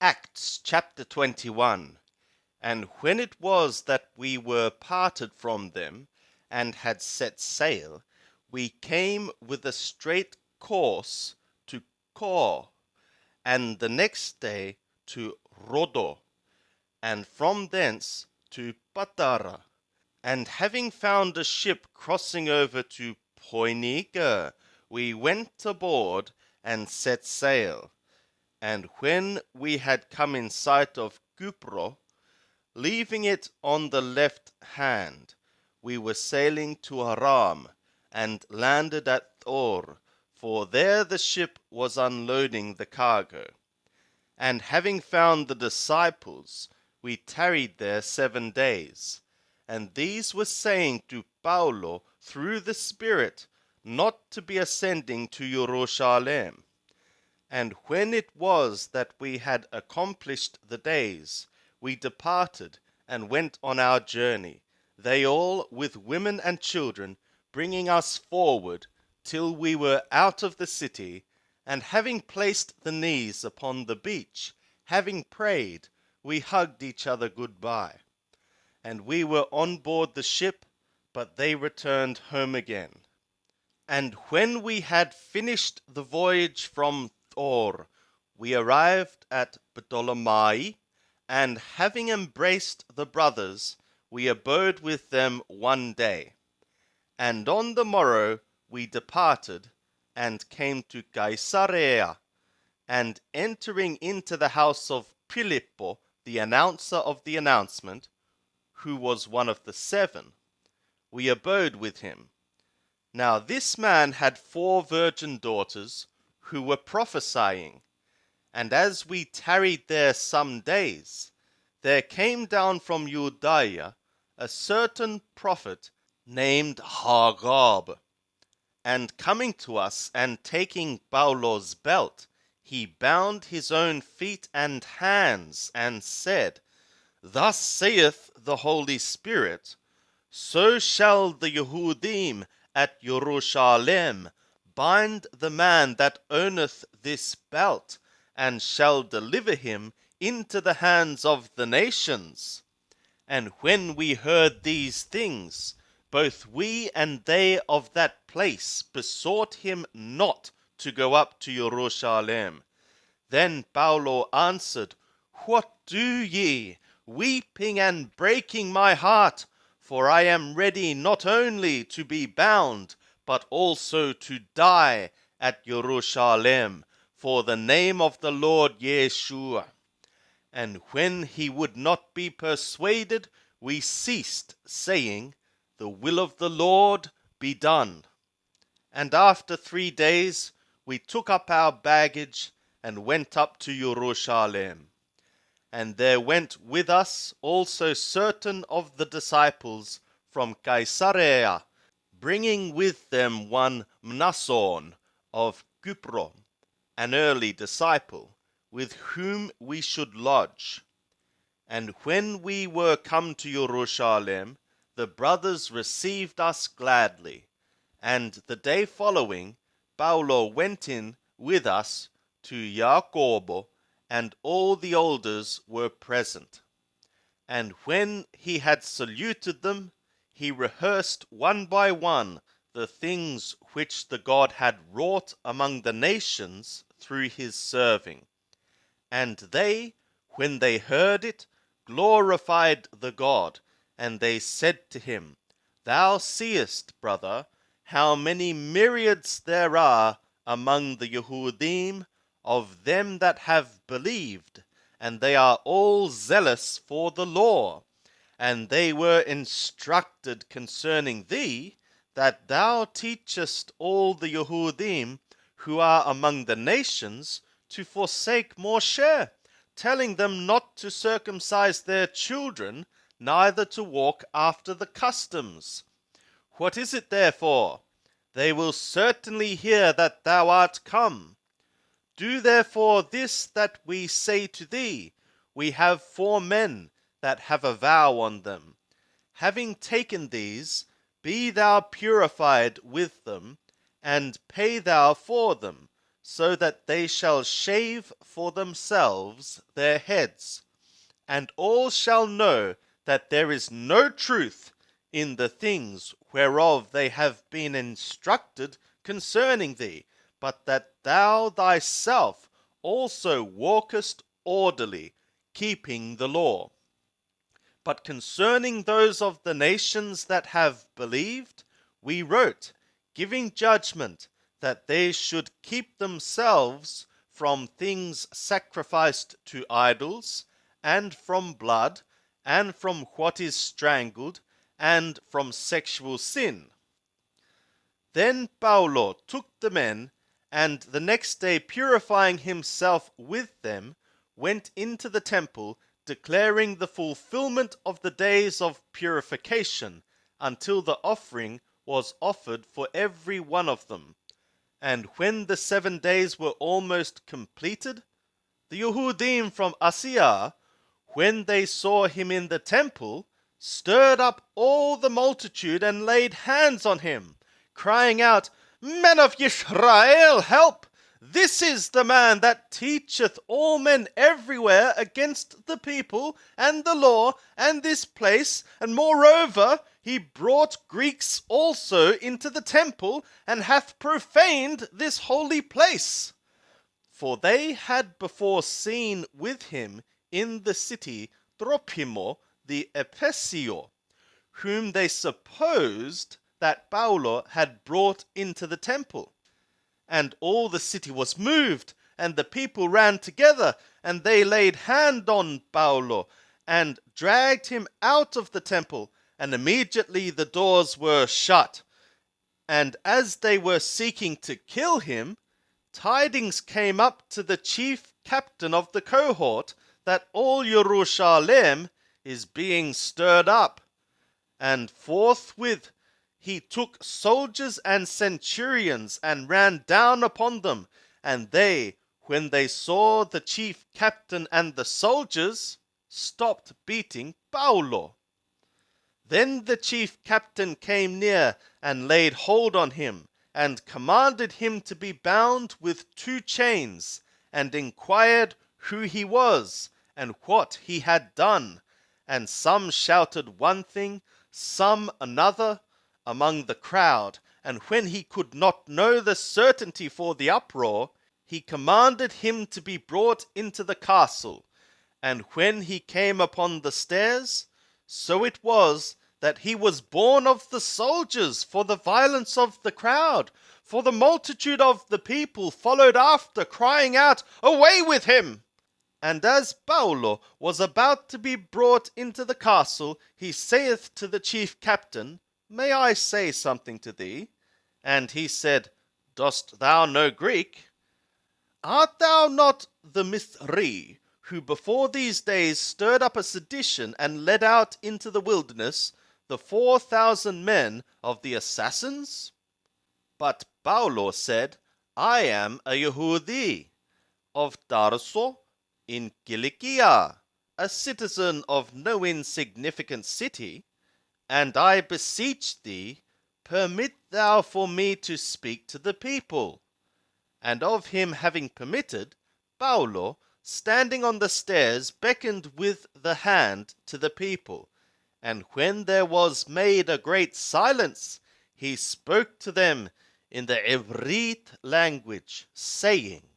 Acts chapter 21. And when it was that we were parted from them, and had set sail, we came with a straight course to Kos, and the next day to Rhodos, and from thence to Patara. And having found a ship crossing over to Phoenicia, we went aboard and set sail. And when we had come in sight of Cyprus, leaving it on the left hand, we were sailing to Aram, and landed at Thor, for there the ship was unloading the cargo. And having found the disciples, we tarried there 7 days. And these were saying to Paulo through the Spirit not to be ascending to Jerusalem. And when it was that we had accomplished the days, we departed and went on our journey, they all with women and children, bringing us forward till we were out of the city. And having placed the knees upon the beach, having prayed, we hugged each other goodbye. And we were on board the ship, but they returned home again. And when we had finished the voyage from Thor, we arrived at Ptolemais, and having embraced the brothers, we abode with them 1 day. And on the morrow we departed, and came to Caesarea, and entering into the house of Philippo, the announcer of the announcement, who was one of the 7, we abode with him. Now this man had 4 virgin daughters, who were prophesying. And as we tarried there some days, there came down from Judea a certain prophet named Hagab. And coming to us, and taking Paulo's belt, he bound his own feet and hands, and said, Thus saith the Holy Spirit, so shall the Yehudim at Jerusalem bind the man that owneth this belt, and shall deliver him into the hands of the nations. And when we heard these things, both we and they of that place besought him not to go up to Jerusalem. Then Paulo answered, What do ye, weeping and breaking my heart? For I am ready not only to be bound, but also to die at Jerusalem, for the name of the Lord Yeshua. And when he would not be persuaded, we ceased, saying, The will of the Lord be done. And after 3 days we took up our baggage, and went up to Jerusalem. And there went with us also certain of the disciples from Caesarea, bringing with them one Mnason of Cyprus, an early disciple, with whom we should lodge. And when we were come to Jerusalem, the brothers received us gladly. And the day following, Paulo went in with us to Jacobo, and all the elders were present. And when he had saluted them, he rehearsed one by one the things which the God had wrought among the nations through his serving. And they, when they heard it, glorified the God, and they said to him, Thou seest, brother, how many myriads there are among the Yehudim of them that have believed, and they are all zealous for the law. And they were instructed concerning thee, that thou teachest all the Yehudim who are among the nations to forsake Moshe, telling them not to circumcise their children, neither to walk after the customs. What is it therefore? They will certainly hear that thou art come. Do therefore this that we say to thee. We have 4 men that have a vow on them. Having taken these, be thou purified with them, and pay thou for them, so that they shall shave for themselves their heads, and all shall know that there is no truth in the things whereof they have been instructed concerning thee, but that thou thyself also walkest orderly, keeping the law. But concerning those of the nations that have believed, we wrote, giving judgment that they should keep themselves from things sacrificed to idols, and from blood, and from what is strangled, and from sexual sin. Then Paulo took the men, and the next day, purifying himself with them, went into the temple, declaring the fulfillment of the days of purification, until the offering was offered for every one of them. And when the 7 days were almost completed, the Yehudim from Asia, when they saw him in the temple, stirred up all the multitude and laid hands on him, crying out, Men of Israel, help! This is the man that teacheth all men everywhere against the people and the law and this place, and moreover he brought Greeks also into the temple, and hath profaned this holy place. For they had before seen with him in the city Tropimo the Epesio, whom they supposed that Paulo had brought into the temple. And all the city was moved, and the people ran together, and they laid hand on Paulo, and dragged him out of the temple, and immediately the doors were shut. And as they were seeking to kill him, tidings came up to the chief captain of the cohort that all Jerusalem is being stirred up. And forthwith he took soldiers and centurions and ran down upon them, and they, when they saw the chief captain and the soldiers, stopped beating Paulo. Then the chief captain came near and laid hold on him, and commanded him to be bound with 2 chains, and inquired who he was, and what he had done. And some shouted one thing, some another, among the crowd. And when he could not know the certainty for the uproar, he commanded him to be brought into the castle. And when he came upon the stairs, so it was that he was borne of the soldiers for the violence of the crowd. For the multitude of the people followed after, crying out, Away with him! And as Paulo was about to be brought into the castle, he saith to the chief captain, May I say something to thee? And he said, Dost thou know Greek? Art thou not the Mithri, who before these days stirred up a sedition and led out into the wilderness the 4,000 men of the assassins? But Paulo said, I am a Yehudi of Tarso in Cilicia, a citizen of no insignificant city, and I beseech thee, permit thou for me to speak to the people. And of him having permitted, Paulo, standing on the stairs, beckoned with the hand to the people. And when there was made a great silence, he spoke to them in the Ivrit language, saying,